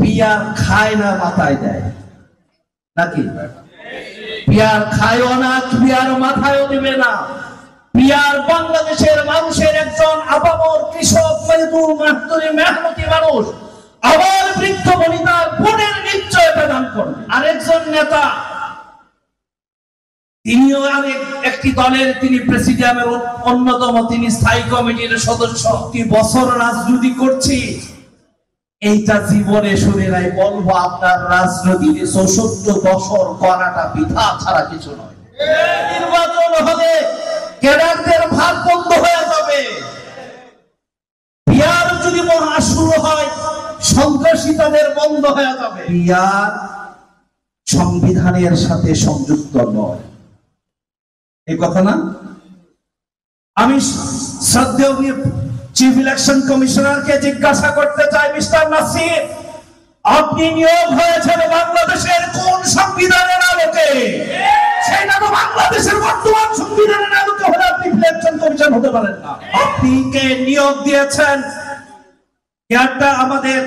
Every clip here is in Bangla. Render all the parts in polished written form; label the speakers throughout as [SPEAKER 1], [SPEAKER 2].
[SPEAKER 1] পিয়ার খায় না মাথায় দেয় নাকি? পিয়ার খায়ও না, পিয়ার মাথায়ও দিবে না। পিয়ার বাংলাদেশের মানুষের একজন আপামর কৃষক, মজদুর, মাহতুরি, মেহনতি মানুষ, আবার বৃদ্ধ বনিতার বোনের নিশ্চয়তা দান করবে। আরেকজন নেতা, তিনিও একটি দলের, তিনি প্রেসিডিয়ামের অন্যতম, তিনি স্থায়ী কমিটির সদস্য। 2 বছর রাজনীতি করছি, এইটা জীবনে শুনে নাই। বলবো আপনার রাজনীতিতে 64 বছর করাটা বৃথা ছাড়া কিছু নয়। নির্বাচন হলে ক্যাডারদের ভাগ বন্ধ হয়ে যাবে। বিয়ার যদি মহা শুরু হয়, সন্ত্রাসী তাদের বন্ধ হয়ে যাবে। বিয়ার সংবিধানের সাথে সংযুক্ত নয়, এই কথা না? আমি শ্রদ্ধেয় চিফ ইলেকশন কমিশনারকে জিজ্ঞাসা করতে চাই, মিস্টার নাসির, আপনি নিয়োগ হয়েছেন বাংলাদেশের কোন সংবিধানের আলোকে? সেটা তো বাংলাদেশের বর্তমান সংবিধানের আলোকে হলে আপনি ইলেকশন কমিশন হতে পারেন না। আপনি কে নিয়োগ দিয়েছেন? একটা আমাদের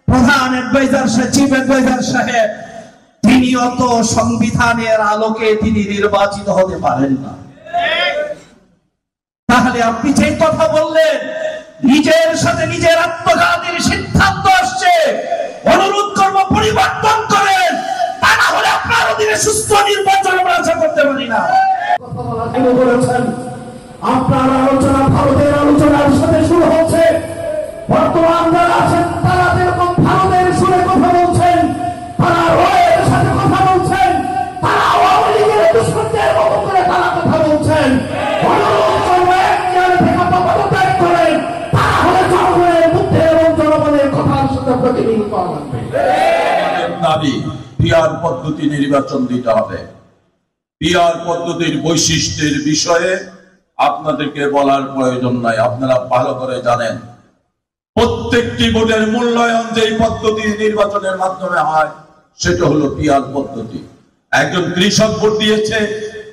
[SPEAKER 1] প্রধান অ্যাডভাইজার, চিফ অ্যাডভাইজার সাহেব, তিনিও তো সংবিধানের আলোকে তিনি নির্বাচিত হতে পারেন না। তাহলে আপনি যে কথা বললেন, নিজের সাথে নিজের আত্মঘাতীর সিদ্ধান্ত আসছে, অনুরোধ করব পরিবর্তন করেন, তা না হলে আপনার অধীনে সুস্থ নির্বাচন আমরা আশা করতে পারি না। কথা বলা শুরু করেছেন, আপনার আলোচনা ভারতের আলোচনার সাথে শুরু হচ্ছে। বর্তমান যারা আছেন তারা যেরকম ভারতের সুরে কথা বলছেন, তারা রয়ের সাথে কথা বলছেন, তারা আওয়ামী লীগের দুষ্কৃতের মতো করে তারা কথা বলছেন। অনুরোধ করব একজন থেকে পদত্যাগ করেন, তারা হলে জনগণের মধ্যে এবং জনগণের কথার সাথে প্রতিনিধিত্ব করবে।
[SPEAKER 2] দাবি পিয়ার পদ্ধতি নির্বাচন দিতে হবে। পিয়ার পদ্ধতির বৈশিষ্ট্যের বিষয়ে আপনাদেরকে বলার প্রয়োজন নাই, আপনারা ভালো করে জানেন। প্রত্যেকটি ভোটের মূল্যায়ন যেই পদ্ধতি নির্বাচনের মাধ্যমে হয় সেটা হলো পিয়ার পদ্ধতি। একজন কৃষক ভোট দিয়েছে,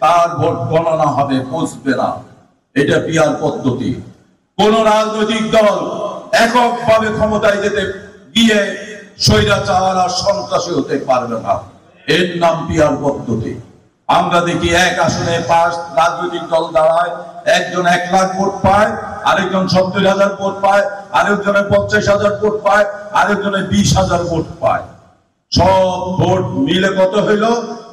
[SPEAKER 2] তার ভোট গণনা হবে, বুঝবে না, এটা পিয়ার পদ্ধতি। কোন রাজনৈতিক দল এককভাবে ক্ষমতায় যেতে গিয়ে স্বৈরাচার আর সন্ত্রাসী হতে পারবে না, এর নাম পিয়ার পদ্ধতি। আমরা দেখি এক আসনে 5 রাজনৈতিক দল দাঁড়ায়, একজন 1 লাখ ভোট পায়, আরেকজন 70,000 ভোট পায়, আরেকজনে 50,000 ভোট পায়, আরেকজনে 20,000 ভোট পায়। সব ভোট মিলে কত হইল?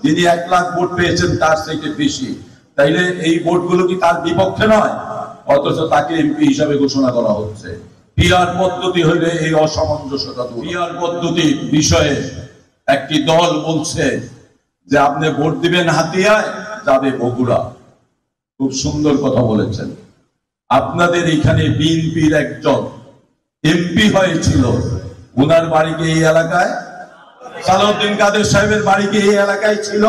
[SPEAKER 2] যিনি 1 লাখ ভোট পেয়েছেন তার থেকে বেশি। তাইলে এই ভোটগুলো কি তার বিপক্ষে নয়? অথচ তাকে এমপি হিসাবে ঘোষণা করা হচ্ছে। পিয়ার পদ্ধতি হইলে এই অসামঞ্জস্যতা। পিয়ার পদ্ধতির বিষয়ে একটি দল বলছে যে আপনি ভোট দিবেন হাতিয়ায়, যাবে বগুড়া। খুব সুন্দর কথা বলেছেন। আপনাদের এখানে বিএনপির একজন এমপি হয়েছিল, ওনার বাড়ি কি এই এলাকায়? সালাউদ্দিন কাদের সাহেবের বাড়ি কি এই এলাকায় ছিল?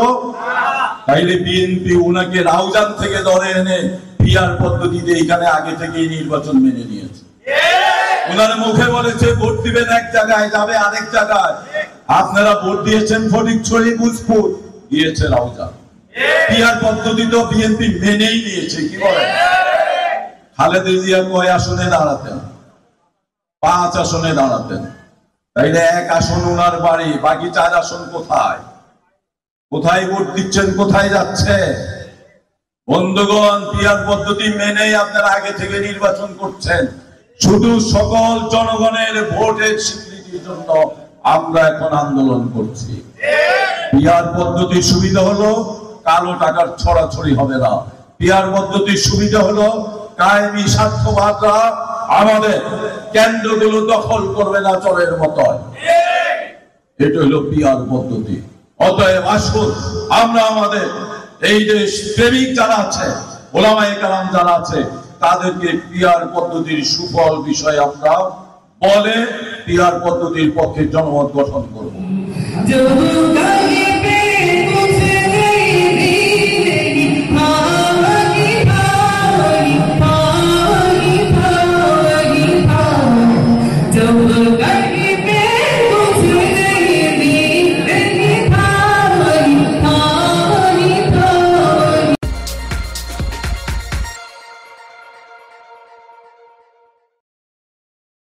[SPEAKER 2] তাইলে বিএনপি ওনাকে রাউজান থেকে ধরে এনে পিয়ার পদ্ধতিতে এখানে আগে থেকেই নির্বাচন মেনে নিয়েছে। ওনার মুখে বলেছে ভোট দিবেন এক জায়গায়, যাবে আরেক জায়গায়। আপনারা ভোট দিয়েছেন ফটিকছড়ি, বুঝপুর, দিয়েছে রাউজান। পিয়ার পদ্ধতি তো বিএনপি মেনেই নিয়েছে। কি বলে? খালেদা জিয়া কয় আসনে দাঁড়াতেন? 5 আসনে দাঁড়াতেন। তাইলে 1 আসন ওনার বাড়ি, বাকি 4 আসন কোথায়? কোথায় ভোট দিচ্ছেন, কোথায় যাচ্ছে? বন্ধুগণ, পিয়ার পদ্ধতি মেনেই আপনারা আগে থেকে নির্বাচন করছেন। শুধু সকল জনগণের ভোটের স্বীকৃতির জন্য আমরা এখন আন্দোলন করছি। পিয়ার পদ্ধতির সুবিধা হলো কালো টাকার ছড়াছড়ি হবে না। পিয়ার পদ্ধতির সুবিধা হলো কায়েমি স্বার্থবাদরা আমাদের কেন্দ্রগুলো দখল করবে না চোরের মতো। এটা হলো পিয়ার পদ্ধতি। অতএব আসুন আমরা আমাদের এই দেশ প্রেমিক যারা আছে, ওলামায়ে কেরাম যারা আছে, তাদেরকে পিয়ার পদ্ধতির সুফল বিষয়ে আমরা বলে পিয়ার পদ্ধতির পক্ষে জনমত গঠন করব।